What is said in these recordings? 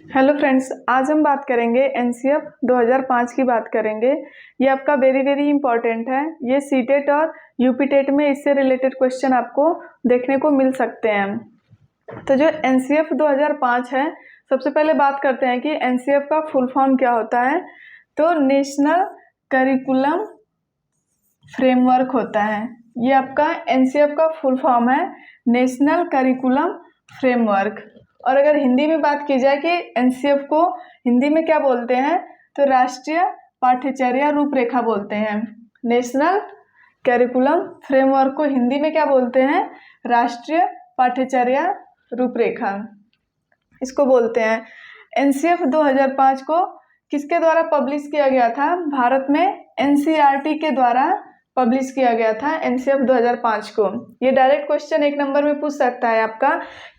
Hello friends, आज हम बात करेंगे एनसीएफ 2005 की बात करेंगे। ये आपका वेरी वेरी इंपॉर्टेंट है। ये सीटेट और यूपीटेट में इससे रिलेटेड क्वेश्चन आपको देखने को मिल सकते हैं। तो जो एनसीएफ 2005 है, सबसे पहले बात करते हैं कि एनसीएफ का फुल फॉर्म क्या होता है। तो नेशनल करिकुलम फ्रेमवर्क होता है। ये आपका एनसीएफ का फुल फॉर्म है, नेशनल करिकुलम फ्रेमवर्क। और अगर हिंदी में बात की जाए कि एनसीएफ को हिंदी में क्या बोलते हैं, तो राष्ट्रीय पाठ्यचर्या रूपरेखा बोलते हैं। नेशनल करिकुलम फ्रेमवर्क को हिंदी में क्या बोलते हैं, राष्ट्रीय पाठ्यचर्या रूपरेखा इसको बोलते हैं। एनसीएफ 2005 को किसके द्वारा पब्लिश किया गया था? भारत में एनसीईआरटी के द्वारा पब्लिश किया गया था एनसीएफ 2005 को। ये डायरेक्ट क्वेश्चन एक नंबर में पूछ सकता है आपका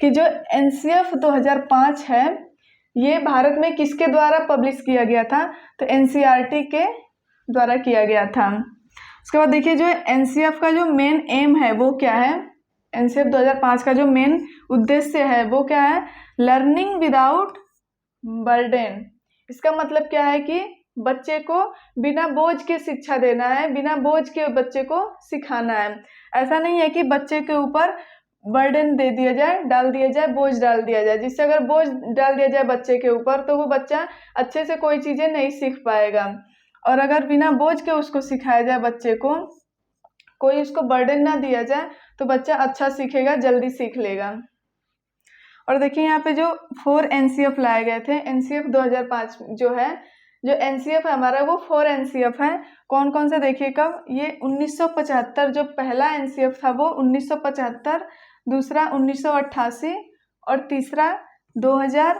कि जो एनसीएफ 2005 है ये भारत में किसके द्वारा पब्लिश किया गया था? तो एनसीईआरटी के द्वारा किया गया था। उसके बाद देखिए, जो एनसीएफ का जो मेन एम है वो क्या है? एनसीएफ 2005 का जो मेन उद्देश्य है वो क्या है? Learning without burden. इसका मतलब क्या है कि बच्चे को बिना बोझ के शिक्षा देना है, बिना बोझ के बच्चे को सिखाना है। ऐसा नहीं है कि बच्चे के ऊपर बर्डन दे दिया जाए, डाल दिया जाए, बोझ डाल दिया जाए, जिससे अगर बोझ डाल दिया जाए बच्चे के ऊपर तो वो बच्चा अच्छे से कोई चीज़ें नहीं सीख पाएगा। और अगर बिना बोझ के उसको सिखाया जाए बच्चे को, कोई उसको बर्डन ना दिया जाए, तो बच्चा अच्छा सीखेगा, जल्दी सीख लेगा। और देखिए यहाँ पे जो 4 एनसीएफ लाए गए थे एनसीएफ 2005 जो है, जो एनसीएफ है हमारा वो 4 एनसीएफ है। कौन कौन से देखिए कब? ये 1975 जो पहला एनसीएफ था वो 1975, दूसरा 1988 और तीसरा 2000।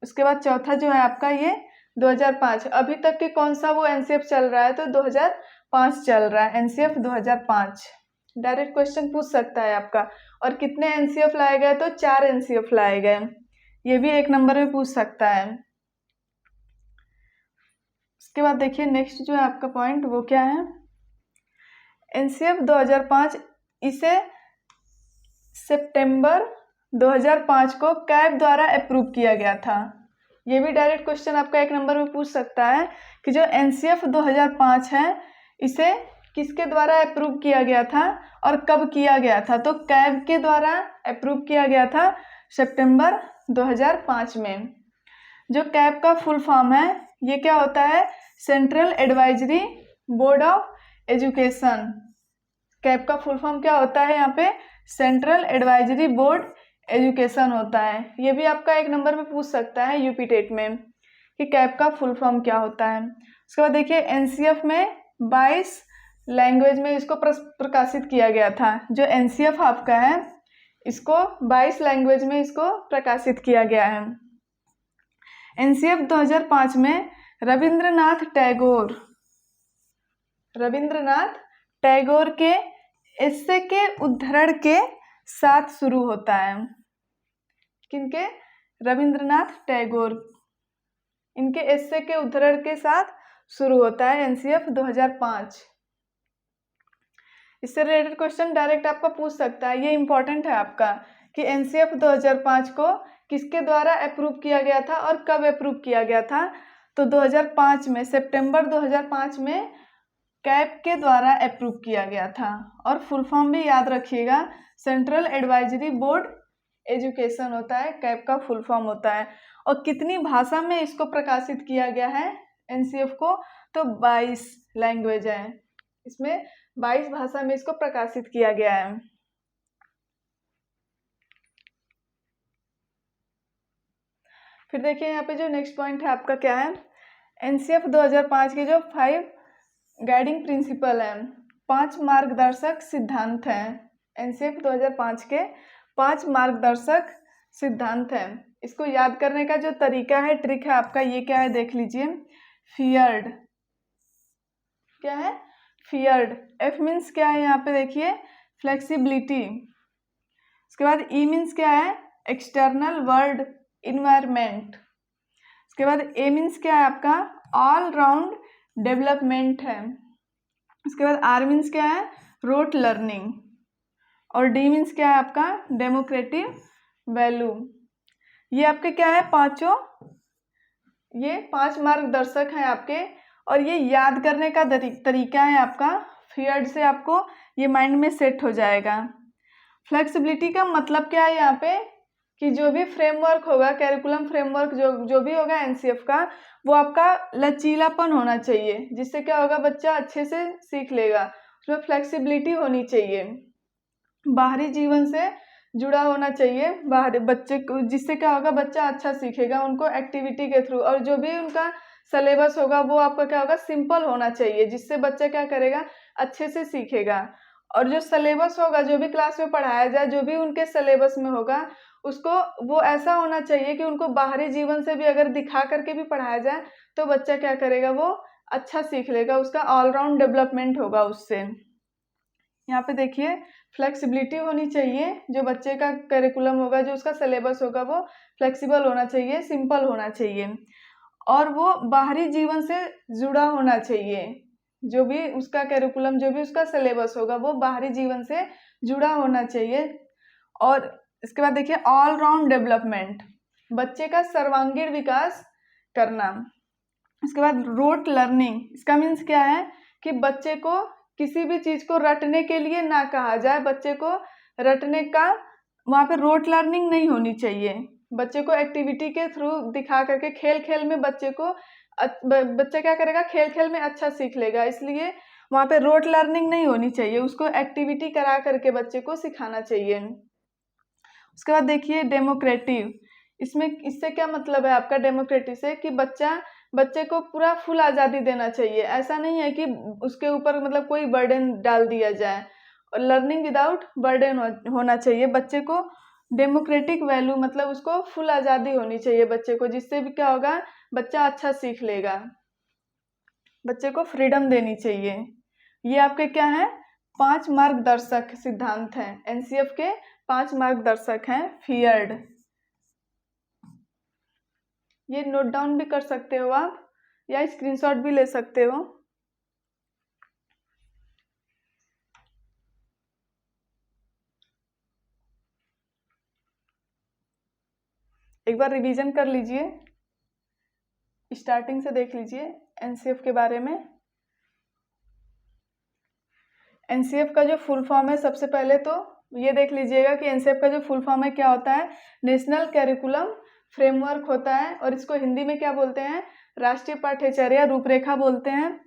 उसके बाद चौथा जो है आपका ये 2005। अभी तक के कौन सा वो एनसीएफ चल रहा है? तो 2005 चल रहा है, एनसीएफ 2005। डायरेक्ट क्वेश्चन पूछ सकता है आपका। और कितने एनसीएफ लाए गए? तो 4 एनसीएफ लाए गए। ये भी एक नंबर में पूछ सकता है। उसके बाद देखिए नेक्स्ट जो है आपका पॉइंट वो क्या है? एनसीएफ 2005 इसे सितंबर 2005 को कैब द्वारा अप्रूव किया गया था। ये भी डायरेक्ट क्वेश्चन आपका एक नंबर में पूछ सकता है कि जो एनसीएफ 2005 है इसे किसके द्वारा अप्रूव किया गया था और कब किया गया था? तो कैब के द्वारा अप्रूव किया गया था सितंबर 2005 में। जो कैब का फुल फॉर्म है ये क्या होता है? Central advisory board of education. Cab का फुल फॉर्म क्या होता है? यहाँ पे सेंट्रल एडवाइजरी बोर्ड एजुकेशन होता है। ये भी आपका एक नंबर में पूछ सकता है यूपीटेट में कि कैब का फुल फॉर्म क्या होता है। उसके बाद देखिए एनसीएफ में 22 लैंग्वेज में इसको प्रकाशित किया गया था। जो एनसीएफ आपका है इसको 22 लैंग्वेज में इसको प्रकाशित किया गया है। एनसीएफ 2005 में रविंद्रनाथ टैगोर के एस्से के उद्धरण के साथ शुरू होता है। किनके? रविंद्रनाथ टैगोर, इनके एस्से के उद्धरण के साथ शुरू होता है एनसीएफ 2005। इससे रिलेटेड क्वेश्चन डायरेक्ट आपका पूछ सकता है। ये इंपॉर्टेंट है आपका कि एनसीएफ 2005 को किसके द्वारा अप्रूव किया गया था और कब अप्रूव किया गया था? तो 2005 में, सितंबर 2005 में कैब के द्वारा अप्रूव किया गया था। और फुल फॉर्म भी याद रखिएगा, सेंट्रल एडवाइजरी बोर्ड एजुकेशन होता है, कैब का फुल फॉर्म होता है। और कितनी भाषा में इसको प्रकाशित किया गया है एनसीएफ को? तो 22 लैंग्वेज है, इसमें 22 भाषा में इसको प्रकाशित किया गया है। फिर देखिए यहाँ पे जो नेक्स्ट पॉइंट है आपका क्या है? एनसीएफ 2005 के जो 5 गाइडिंग प्रिंसिपल हैं, 5 मार्गदर्शक सिद्धांत हैं। एनसीएफ 2005 के 5 मार्गदर्शक सिद्धांत हैं। इसको याद करने का जो तरीका है, ट्रिक है आपका, ये क्या है देख लीजिए। फियर्ड, क्या है? फियर्ड। एफ मीन्स क्या है यहाँ पे देखिए? फ्लेक्सिबिलिटी। उसके बाद ई मीन्स क्या है? External world environment. उसके बाद ए मीन्स क्या है आपका? ऑल राउंड डेवलपमेंट है। उसके बाद आर मीन्स क्या है? Rote learning. और डी मीन्स क्या है आपका? Democratic value. ये आपके क्या है? 5 ये 5 मार्गदर्शक हैं आपके, और ये याद करने का तरीका है आपका। फियर्ड से आपको ये माइंड में सेट हो जाएगा। फ्लेक्सिबिलिटी का मतलब क्या है यहाँ पे, कि जो भी फ्रेमवर्क होगा, कैरिकुलम फ्रेमवर्क जो भी होगा एनसीएफ का, वो आपका लचीलापन होना चाहिए, जिससे क्या होगा, बच्चा अच्छे से सीख लेगा। उसमें फ्लेक्सिबिलिटी होनी चाहिए, बाहरी जीवन से जुड़ा होना चाहिए बाहर बच्चे को, जिससे क्या होगा, बच्चा अच्छा सीखेगा उनको एक्टिविटी के थ्रू। और जो भी उनका सिलेबस होगा वो आपका क्या होगा, सिंपल होना चाहिए, जिससे बच्चा क्या करेगा, अच्छे से सीखेगा। और जो सिलेबस होगा, जो भी क्लास में पढ़ाया जाए, जो भी उनके सिलेबस में होगा, उसको वो ऐसा होना चाहिए कि उनको बाहरी जीवन से भी अगर दिखा करके भी पढ़ाया जाए तो बच्चा क्या करेगा, वो अच्छा सीख लेगा, उसका ऑलराउंड डेवलपमेंट होगा उससे। यहाँ पे देखिए, फ्लेक्सिबिलिटी होनी चाहिए, जो बच्चे का करिकुलम होगा, जो उसका सिलेबस होगा, वो फ्लेक्सिबल होना चाहिए, सिंपल होना चाहिए, और वो बाहरी जीवन से जुड़ा होना चाहिए। जो भी उसका करिकुलम, जो भी उसका सिलेबस होगा, वो बाहरी जीवन से जुड़ा होना चाहिए। और इसके बाद देखिए, ऑल राउंड डेवलपमेंट, बच्चे का सर्वांगीण विकास करना। इसके बाद रोट लर्निंग, इसका मीन्स क्या है, कि बच्चे को किसी भी चीज को रटने के लिए ना कहा जाए, बच्चे को रटने का वहाँ पे रोट लर्निंग नहीं होनी चाहिए। बच्चे को एक्टिविटी के थ्रू दिखा करके, खेल खेल में बच्चे को बच्चा क्या करेगा, खेल खेल में अच्छा सीख लेगा, इसलिए वहाँ पे रोट लर्निंग नहीं होनी चाहिए, उसको एक्टिविटी करा करके बच्चे को सिखाना चाहिए। उसके बाद देखिए, डेमोक्रेटिव, इसमें इससे क्या मतलब है आपका, डेमोक्रेटिव से, कि बच्चे को पूरा फुल आज़ादी देना चाहिए। ऐसा नहीं है कि उसके ऊपर मतलब कोई बर्डन डाल दिया जाए, और लर्निंग विदाउट बर्डन होना चाहिए बच्चे को। डेमोक्रेटिक वैल्यू मतलब उसको फुल आज़ादी होनी चाहिए बच्चे को, जिससे भी क्या होगा, बच्चा अच्छा सीख लेगा। बच्चे को फ्रीडम देनी चाहिए। ये आपके क्या है, 5 मार्गदर्शक सिद्धांत हैं एनसीएफ के, 5 मार्गदर्शक हैं फियर्ड। ये नोट डाउन भी कर सकते हो आप, या स्क्रीनशॉट भी ले सकते हो। एक बार रिवीजन कर लीजिए, स्टार्टिंग से देख लीजिए एनसीएफ के बारे में। एनसीएफ का जो फुल फॉर्म है, सबसे पहले तो ये देख लीजिएगा कि एनसीएफ का जो फुल फॉर्म है क्या होता है, नेशनल कैरिकुलम फ्रेमवर्क होता है, और इसको हिंदी में क्या बोलते हैं, राष्ट्रीय पाठ्यचर्या रूपरेखा बोलते हैं।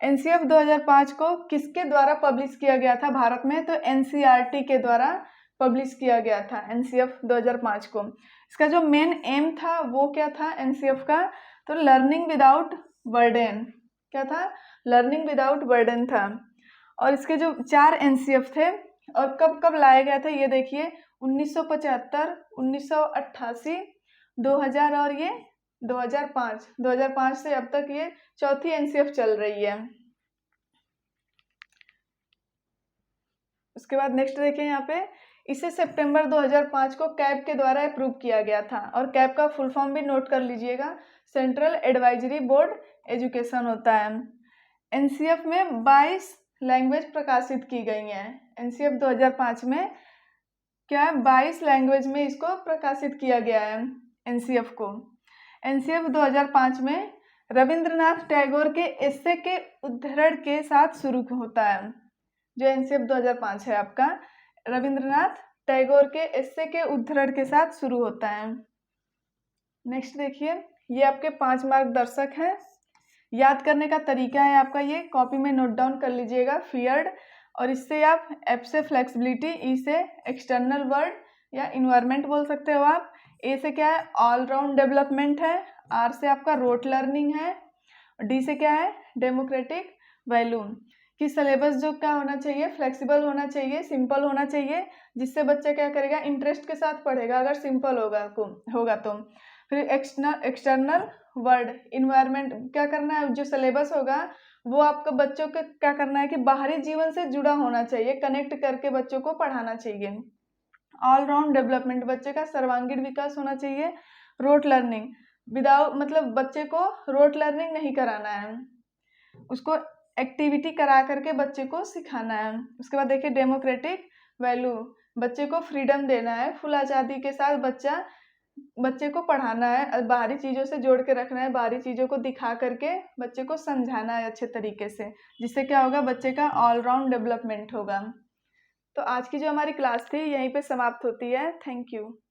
एनसीएफ 2005 को किसके द्वारा पब्लिश किया गया था भारत में, तो एनसीईआरटी के द्वारा पब्लिश किया गया था एनसीएफ 2005 को। इसका जो मेन एम था वो क्या था एनसीएफ का, तो लर्निंग विदाउट बर्डन, क्या था, लर्निंग विदाउट बर्डन था। और इसके जो 4 एनसीएफ थे, और कब कब लाया गया था ये देखिए, 1975, 1988, 2000 और ये 2005 से अब तक ये चौथी एनसीएफ चल रही है। उसके बाद नेक्स्ट देखिए यहाँ पे, इसे सितंबर 2005 को कैब के द्वारा अप्रूव किया गया था, और कैब का फुल फॉर्म भी नोट कर लीजिएगा, सेंट्रल एडवाइजरी बोर्ड एजुकेशन होता है। एनसीएफ में 22 लैंग्वेज प्रकाशित की गई हैं। एनसीएफ 2005 में क्या है, 22 लैंग्वेज में इसको प्रकाशित किया गया है एनसीएफ को। एनसीएफ 2005 में रविंद्रनाथ टैगोर के एस्से के उद्धरण के साथ शुरू होता है। जो एनसीएफ 2005 है आपका, रविंद्रनाथ टैगोर के एस्से के उद्धरण के साथ शुरू होता है। नेक्स्ट देखिए, ये आपके 5 मार्गदर्शक हैं। याद करने का तरीका है आपका, ये कॉपी में नोट डाउन कर लीजिएगा, फियर्ड। और इससे आप एफ से फ्लेक्सिबिलिटी, ई से एक्सटर्नल वर्ल्ड या इन्वायरमेंट बोल सकते हो आप, ए से क्या है, ऑल राउंड डेवलपमेंट है, आर से आपका रोट लर्निंग है, डी से क्या है, डेमोक्रेटिक वैल्यू, कि सिलेबस जो क्या होना चाहिए, फ्लेक्सिबल होना चाहिए, सिंपल होना चाहिए, जिससे बच्चा क्या करेगा, इंटरेस्ट के साथ पढ़ेगा अगर सिंपल होगा तो। फिर एक्सटर्नल वर्ड, इन्वायरमेंट, क्या करना है, जो सिलेबस होगा वो आपका बच्चों को क्या करना है कि बाहरी जीवन से जुड़ा होना चाहिए, कनेक्ट करके बच्चों को पढ़ाना चाहिए। ऑल राउंड डेवलपमेंट, बच्चे का सर्वांगीण विकास होना चाहिए। रोट लर्निंग, विदाउट मतलब बच्चे को रोट लर्निंग नहीं कराना है, उसको एक्टिविटी करा करके बच्चे को सिखाना है। उसके बाद देखिए, डेमोक्रेटिक वैल्यू, बच्चे को फ्रीडम देना है, फुल आज़ादी के साथ बच्चा बच्चे को पढ़ाना है, बाहरी चीज़ों से जोड़ के रखना है, बाहरी चीज़ों को दिखा करके बच्चे को समझाना है अच्छे तरीके से, जिससे क्या होगा, बच्चे का ऑल राउंड डेवलपमेंट होगा। तो आज की जो हमारी क्लास थी यहीं पे समाप्त होती है। Thank you.